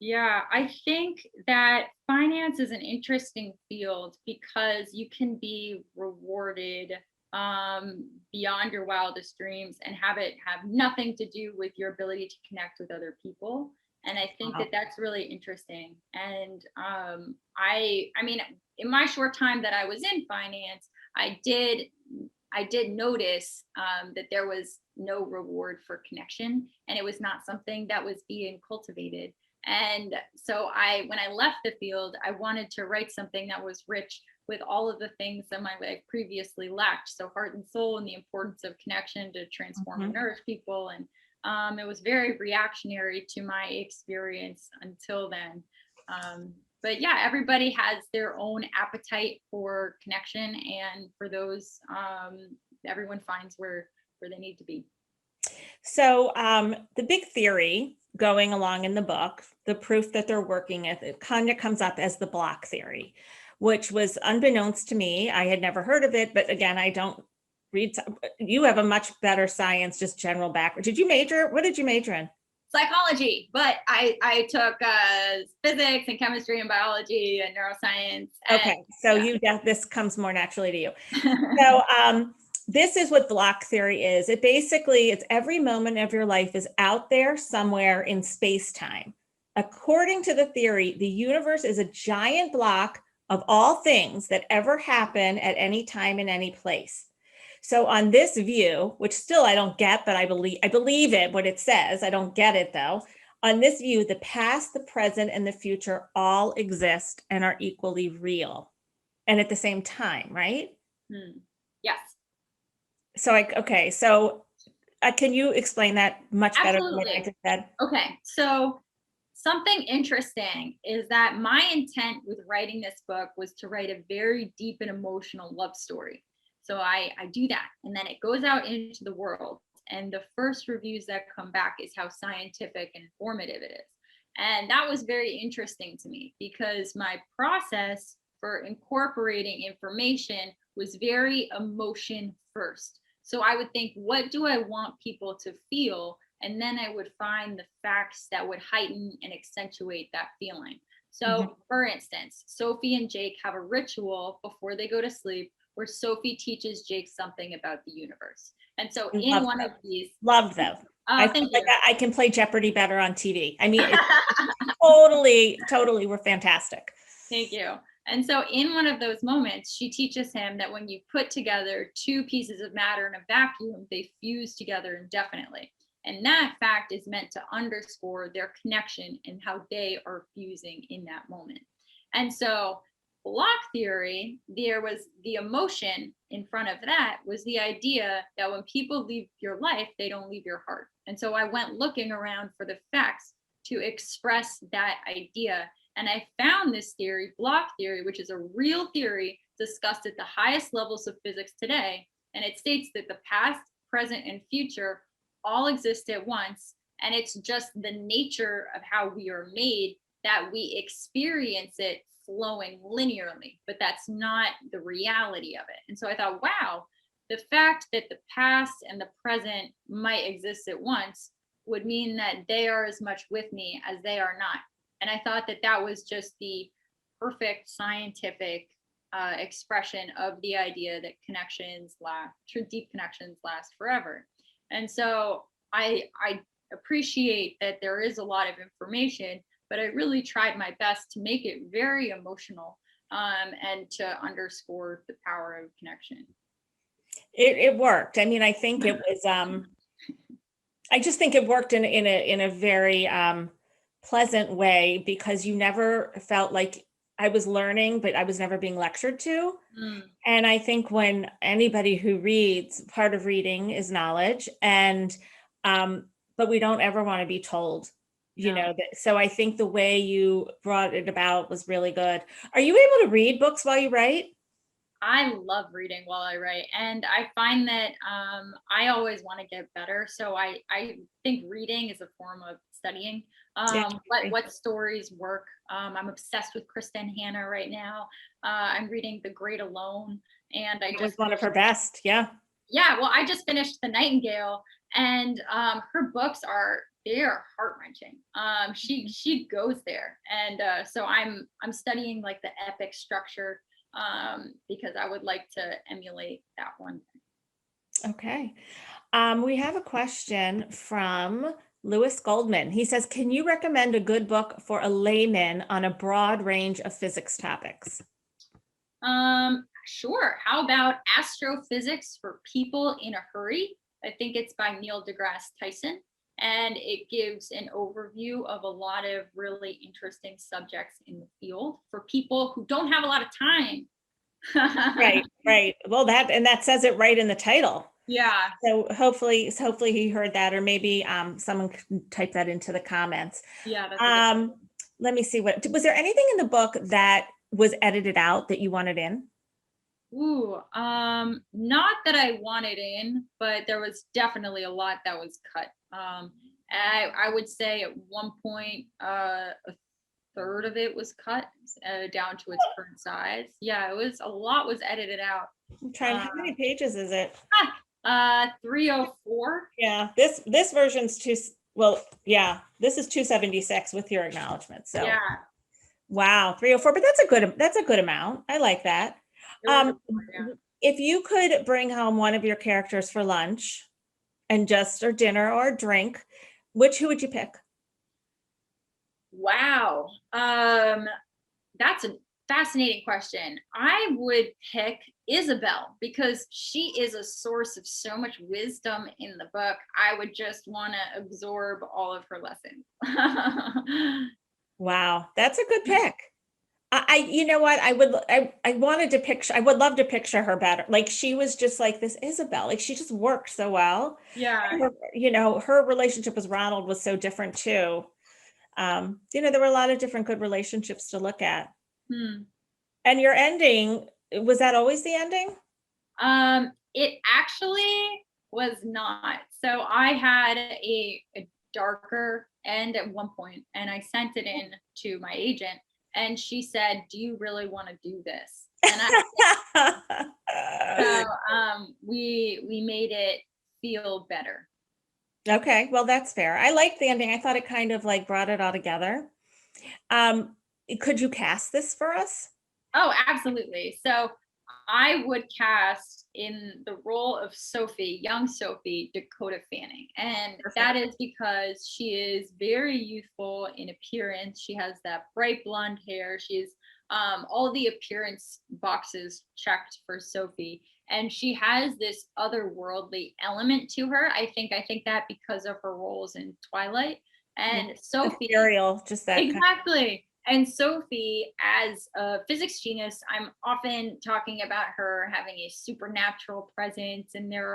E: Yeah, I think that finance is an interesting field because you can be rewarded beyond your wildest dreams and have it have nothing to do with your ability to connect with other people. And I think that that's really interesting. And I mean, in my short time that I was in finance, I did notice that there was no reward for connection, and it was not something that was being cultivated. And so when I left the field, I wanted to write something that was rich with all of the things that my life previously lacked. So heart and soul, and the importance of connection to transform and nourish people. And it was very reactionary to my experience until then. But yeah, everybody has their own appetite for connection, and for those, everyone finds where they need to be.
D: So the big theory going along in the book, the proof that they're working with, it kind of comes up as the block theory, which was unbeknownst to me. I had never heard of it, but again, I don't read. You have a much better science, just general background. What did you major in?
E: Psychology, but I took physics and chemistry and biology and neuroscience.
D: Okay, so this comes more naturally to you. So this is what block theory is. It's every moment of your life is out there somewhere in space-time. According to the theory, the universe is a giant block of all things that ever happen at any time in any place. So on this view, which still I don't get, but I believe it, what it says, I don't get it though. On this view, the past, the present, and the future all exist and are equally real. And at the same time, right?
E: Yes,
D: So can you explain that much better than what I
E: absolutely.
D: just said?
E: Okay, so something interesting is that my intent with writing this book was to write a very deep and emotional love story. So I do that, and then it goes out into the world. And the first reviews that come back is how scientific and informative it is. And that was very interesting to me because my process for incorporating information was very emotion first. So I would think, what do I want people to feel? And then I would find the facts that would heighten and accentuate that feeling. So, for instance, Sophie and Jake have a ritual before they go to sleep where Sophie teaches Jake something about the universe. And so, in
D: Love
E: one
D: that.
E: of these,
D: Love them. I
E: thank
D: feel like
E: you.
D: I can play Jeopardy better on TV. I mean, it's totally were fantastic.
E: Thank you. And so, in one of those moments, she teaches him that when you put together two pieces of matter in a vacuum, they fuse together indefinitely. And that fact is meant to underscore their connection and how they are fusing in that moment. And so, block theory, there was the emotion in front of that was the idea that when people leave your life, they don't leave your heart. And so I went looking around for the facts to express that idea. And I found this theory, block theory, which is a real theory discussed at the highest levels of physics today. And it states that the past, present, and future all exist at once. And it's just the nature of how we are made that we experience it flowing linearly, but that's not the reality of it. And so I thought, wow, the fact that the past and the present might exist at once would mean that they are as much with me as they are not. And I thought that that was just the perfect scientific expression of the idea that deep connections last forever. And so I appreciate that there is a lot of information, but I really tried my best to make it very emotional and to underscore the power of connection.
D: It worked. I mean, I think it was. I just think it worked in a very pleasant way because you never felt like I was learning, but I was never being lectured to. And I think when anybody who reads, part of reading is knowledge, and but we don't ever want to be told. You know, so I think the way you brought it about was really good. Are you able to read books while you write?
E: I love reading while I write, and I find that I always want to get better. So I think reading is a form of studying. What stories work. I'm obsessed with Kristen Hanna right now. I'm reading The Great Alone, and
D: It was one of her best. Yeah.
E: Yeah, well, I just finished The Nightingale, and her books they are heart-wrenching. She goes there, and so I'm studying like the epic structure because I would like to emulate that one.
D: Okay. We have a question from Lewis Goldman. He says, can you recommend a good book for a layman on a broad range of physics topics?
E: Sure. How about Astrophysics for People in a Hurry? I think it's by Neil deGrasse Tyson, and it gives an overview of a lot of really interesting subjects in the field for people who don't have a lot of time.
D: Right. Well, that says it right in the title.
E: Yeah.
D: So hopefully he heard that, or maybe someone can type that into the comments.
E: Yeah. That's
D: let me see, was there anything in the book that was edited out that you wanted in?
E: Not that I wanted in, but there was definitely a lot that was cut. I would say at one point, a third of it was cut down to its current size. Yeah, a lot was edited out.
D: I'm trying, how many pages is it?
E: 304.
D: Yeah, this version's this is 276 with your acknowledgement. So
E: yeah.
D: Wow, 304, but that's a good amount. I like that. If you could bring home one of your characters for lunch or dinner or drink, who would you pick?
E: Wow. That's a fascinating question. I would pick Isabel because she is a source of so much wisdom in the book. I would just want to absorb all of her lessons.
D: Wow, that's a good pick. You know what, I wanted to picture, I would love to picture her better. Like she was just like this Isabel, like she just worked so well.
E: Yeah.
D: You know, her relationship with Ronald was so different too. You know, there were a lot of different good relationships to look at.
E: Hmm.
D: And your ending, was that always the ending?
E: It actually was not. So I had a darker end at one point, and I sent it in to my agent, and she said, "Do you really want to do this?" And we made it feel better.
D: Okay, well, that's fair. I liked the ending. I thought it kind of like brought it all together. Could you cast this for us?
E: Oh, absolutely. So I would cast in the role of Sophie, young Sophie, Dakota Fanning. And that is because she is very youthful in appearance. She has that bright blonde hair. She's all the appearance boxes checked for Sophie. And she has this otherworldly element to her. I think that because of her roles in Twilight. And Sophie.
D: Ethereal, just that.
E: Exactly. And Sophie, as a physics genius, I'm often talking about her having a supernatural presence, and there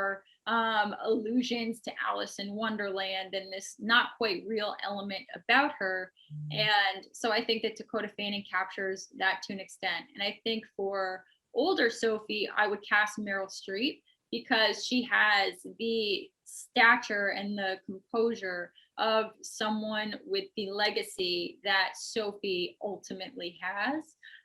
E: are allusions to Alice in Wonderland and this not quite real element about her. And so I think that Dakota Fanning captures that to an extent. And I think for older Sophie, I would cast Meryl Streep because she has the stature and the composure of someone with the legacy that Sophie ultimately has.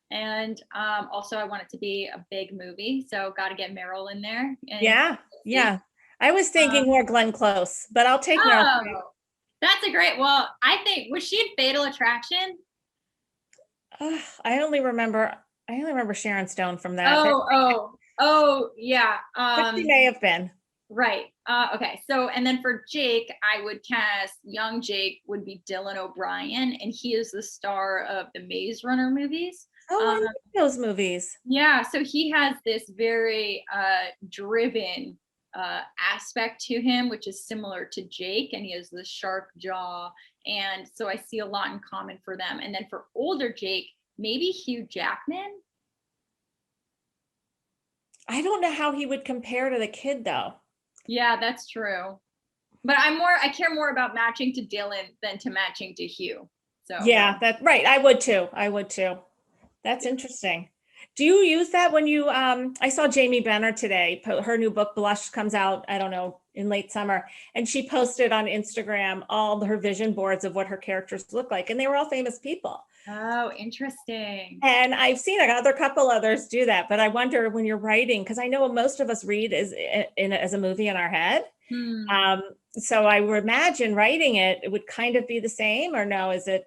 E: And also I want it to be a big movie, so got to get Meryl in there. And
D: Yeah. I was thinking more Glenn Close, but I'll take Meryl Streep.
E: That's a great, well, I think, was she in Fatal Attraction?
D: I only remember Sharon Stone from that.
E: Oh, yeah.
D: But she may have been.
E: Right. Okay. So, and then for Jake, I would cast young Jake would be Dylan O'Brien, and he is the star of the Maze Runner movies.
D: Oh, I love those movies.
E: Yeah. So he has this very driven aspect to him, which is similar to Jake, and he has the sharp jaw. And so I see a lot in common for them. And then for older Jake, maybe Hugh Jackman.
D: I don't know how he would compare to the kid though.
E: Yeah, that's true. But I care more about matching to Dylan than to matching to Hugh. So
D: yeah, that's right. I would too. That's interesting. Do you use that when you, I saw Jamie Benner today, her new book Blush comes out, I don't know, in late summer. And she posted on Instagram all her vision boards of what her characters look like. And they were all famous people.
E: Oh, interesting.
D: And I've seen a couple others do that, but I wonder when you're writing, because I know most of us read as a movie in our head. So I would imagine writing it would kind of be the same, or no, is it?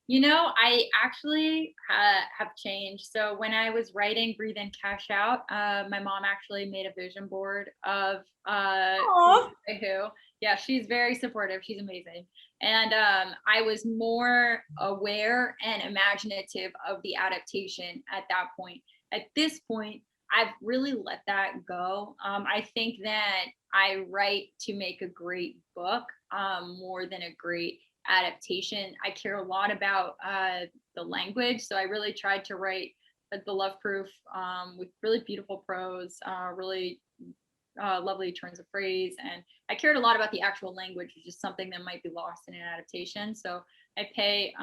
E: You know, I actually have changed. So when I was writing Breathe In, Cash Out, my mom actually made a vision board of who. Yeah, she's very supportive. She's amazing. And I was more aware and imaginative of the adaptation at that point. At this point, I've really let that go. I think that I write to make a great book more than a great adaptation. I care a lot about the language. So I really tried to write the Love Proof with really beautiful prose, really lovely turns of phrase, and I cared a lot about the actual language, which is something that might be lost in an adaptation. So I pay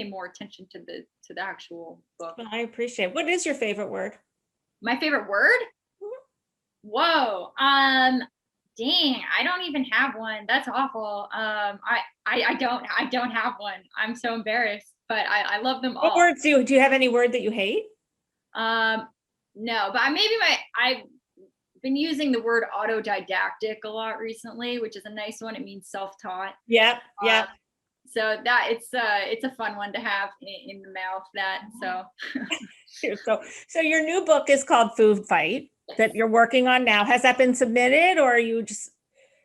E: more attention to the actual book.
D: Well, I appreciate it. What is your favorite word?
E: My favorite word? Whoa. Dang, I don't even have one. That's awful. I don't have one. I'm so embarrassed, but I love them all.
D: What words do you have any word that you hate?
E: No, but I've been using the word autodidactic a lot recently, which is a nice one. It means self-taught.
D: Yeah.
E: So that it's a fun one to have in the mouth.
D: So your new book is called Food Fight that you're working on now. Has that been submitted, or are you just?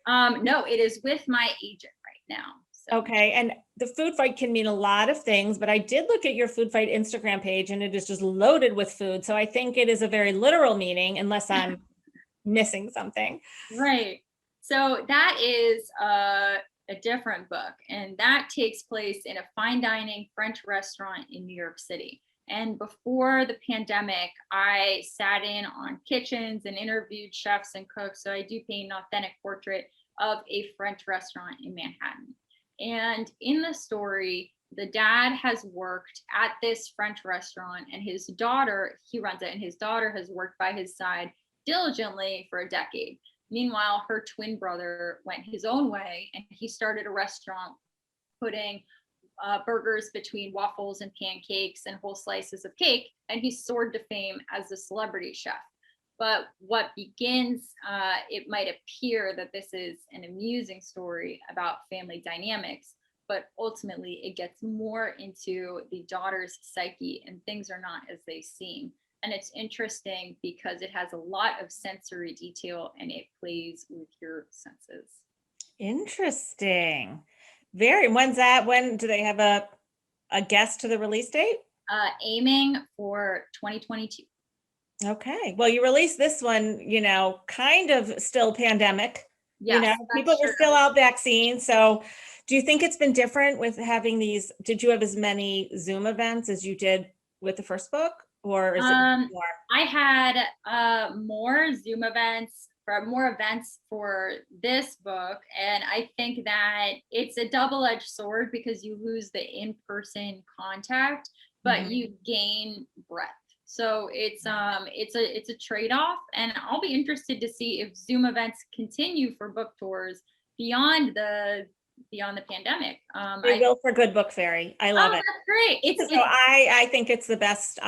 E: No, it is with my agent right now. So,
D: Okay, and the food fight can mean a lot of things, but I did look at your food fight Instagram page and it is just loaded with food. So I think it is a very literal meaning, unless I'm missing something.
E: right. So that is a different book, and that takes place in a fine dining French restaurant in New York City. And before the pandemic, I sat in on kitchens and interviewed chefs and cooks. So I do paint an authentic portrait of a French restaurant in Manhattan. And in the story, the dad has worked at this French restaurant, and his daughter, he runs it, and his daughter has worked by his side diligently for a decade. Meanwhile, her twin brother went his own way, and he started a restaurant putting burgers between waffles and pancakes and whole slices of cake, and he soared to fame as a celebrity chef. But what begins, it might appear that this is an amusing story about family dynamics, but ultimately it gets more into the daughter's psyche, and things are not as they seem. And it's interesting because it has a lot of sensory detail and it plays with your senses.
D: Interesting. Very, when's that? When do they have a guess to the release date?
E: Aiming for 2022.
D: Okay, well, you released this one, kind of still pandemic.
E: Yes,
D: People
E: that's
D: were
E: true.
D: still out vaccines. So do you think it's been different with having these? Did you have as many Zoom events as you did with the first book? Or is it more?
E: I had more Zoom events for this book, and I think that it's a double-edged sword because you lose the in-person contact, but you gain breadth. So it's a trade-off, and I'll be interested to see if Zoom events continue for book tours beyond the pandemic.
D: They will for Good Book Fairy. I love it.
E: That's great.
D: So I think it's the best.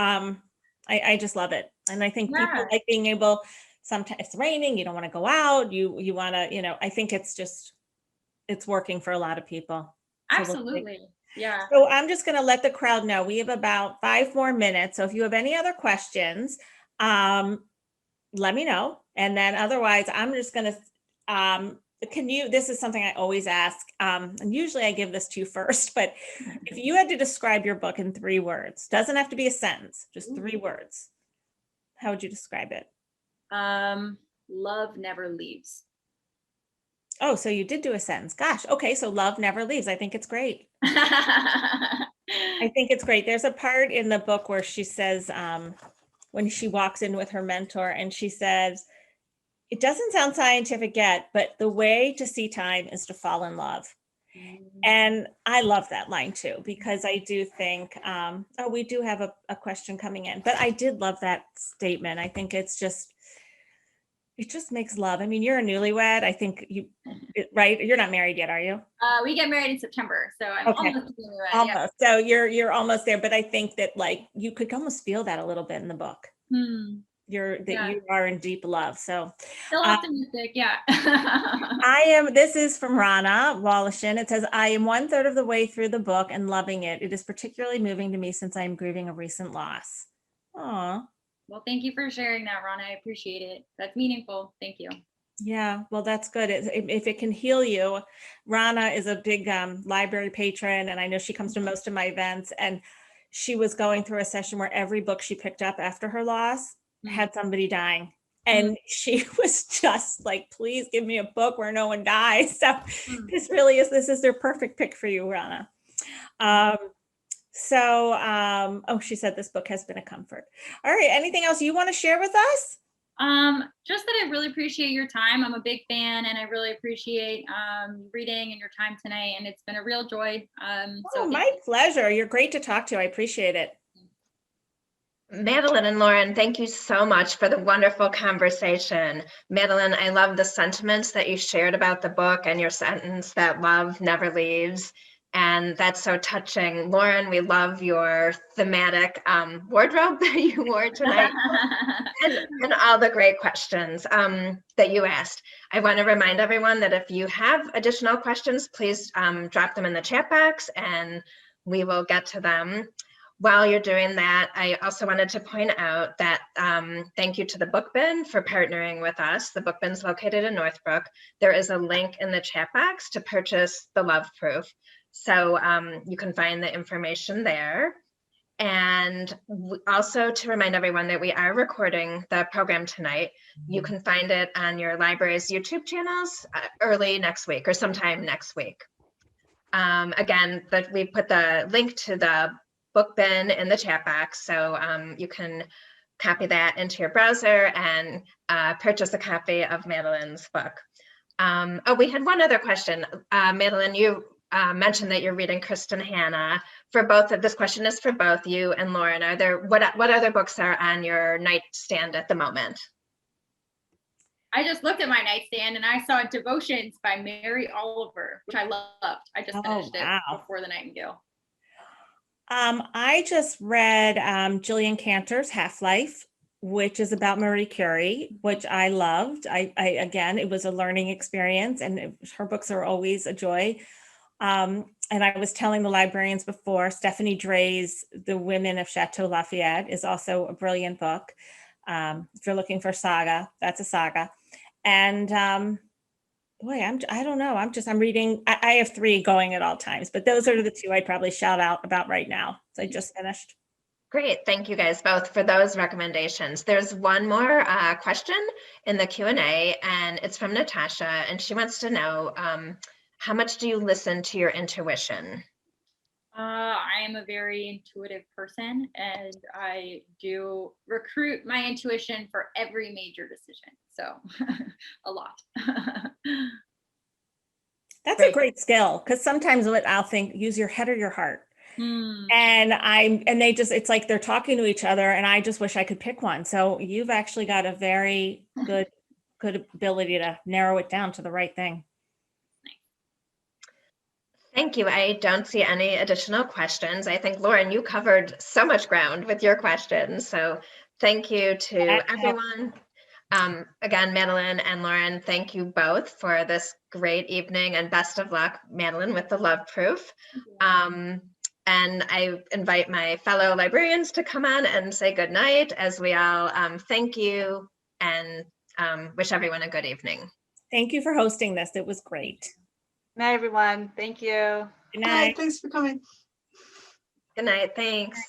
D: I just love it. And I think people
E: Yeah.
D: like being able, sometimes it's raining, you don't want to go out, you want to, I think it's working for a lot of people. So we'll see.
E: Absolutely. Yeah.
D: So I'm just going to let the crowd know we have about 5 more minutes. So if you have any other questions, let me know. And then otherwise, I'm just going to, this is something I always ask. And usually I give this to you first, but if you had to describe your book in 3 words, doesn't have to be a sentence, just 3 words, how would you describe it?
E: Love never leaves.
D: Oh, so you did do a sentence. Gosh. Okay. So love never leaves. I think it's great. I think it's great. There's a part in the book where she says, when she walks in with her mentor and she says, it doesn't sound scientific yet, but the way to see time is to fall in love. And I love that line too, because I do think, we do have a question coming in, but I did love that statement. I think it just makes love. I mean, you're a newlywed. I think right? You're not married yet, are you?
E: We get married in September, so I'm
D: Okay.
E: almost a newlywed.
D: Almost.
E: Yeah.
D: So you're almost there, but I think that you could almost feel that a little bit in the book. You are in deep love. So
E: Still optimistic, yeah.
D: this is from Rana Wallachin. It says, I am 1/3 of the way through the book and loving it. It is particularly moving to me since I am grieving a recent loss. Aw.
E: Well, thank you for sharing that, Rana. I appreciate it. That's meaningful. Thank you.
D: Yeah, well, that's good. If it can heal you. Rana is a big library patron, and I know she comes to most of my events, and she was going through a session where every book she picked up after her loss had somebody dying. And she was just like, please give me a book where no one dies. So this is their perfect pick for you, Rana. She said this book has been a comfort. All right. Anything else you want to share with us?
E: Just that I really appreciate your time. I'm a big fan, and I really appreciate reading and your time tonight. And it's been a real joy.
D: My pleasure. You're great to talk to. I appreciate it.
C: Madeline and Lauren, thank you so much for the wonderful conversation. Madeline, I love the sentiments that you shared about the book and your sentence that love never leaves. And that's so touching. Lauren, we love your thematic wardrobe that you wore tonight and all the great questions that you asked. I want to remind everyone that if you have additional questions, please drop them in the chat box and we will get to them. while you're doing that, I also wanted to point out that thank you to the Book Bin for partnering with us. The Book Bin's located in Northbrook. There is a link in the chat box to purchase the Love Proof. So you can find the information there. And also to remind everyone that we are recording the program tonight. You can find it on your library's YouTube channels early next week or sometime next week. Again, we put the link to the Book Bin in the chat box, so you can copy that into your browser and purchase a copy of Madeline's book. Oh, we had one other question. Madeline, you mentioned that you're reading Kristen Hanna. For both of this question is for both you and Lauren. Are there what other books are on your nightstand at the moment?
E: I just looked at my nightstand and I saw Devotions by Mary Oliver, which I loved. I just finished it before the Nightingale.
D: I just read Jillian Cantor's Half-Life, which is about Marie Curie, which I loved. I again, it was a learning experience, and her books are always a joy. And I was telling the librarians before, Stephanie Drey's The Women of Chateau Lafayette is also a brilliant book. If you're looking for saga, that's a saga. And boy, I don't know. I'm reading, I have 3 going at all times, but those are the 2 I'd probably shout out about right now. So I just finished.
C: Great. Thank you guys both for those recommendations. There's one more question in the Q&A, and it's from Natasha, and she wants to know, how much do you listen to your intuition?
E: I am a very intuitive person, and I do recruit my intuition for every major decision. So a lot.
D: That's a great skill, because sometimes what I'll think, use your head or your heart. And they just, it's like they're talking to each other, and I just wish I could pick one. So you've actually got a very good ability to narrow it down to the right thing.
C: Thank you. I don't see any additional questions. I think, Lauren, you covered so much ground with your questions. So thank you to everyone. Again, Madeline and Lauren, thank you both for this great evening, and best of luck, Madeline, with the Love Proof. And I invite my fellow librarians to come on and say good night as we all thank you and wish everyone a good evening.
D: Thank you for hosting this. It was great.
A: Night, everyone. Thank you.
D: Good night.
B: Thanks for coming.
C: Good night. Thanks.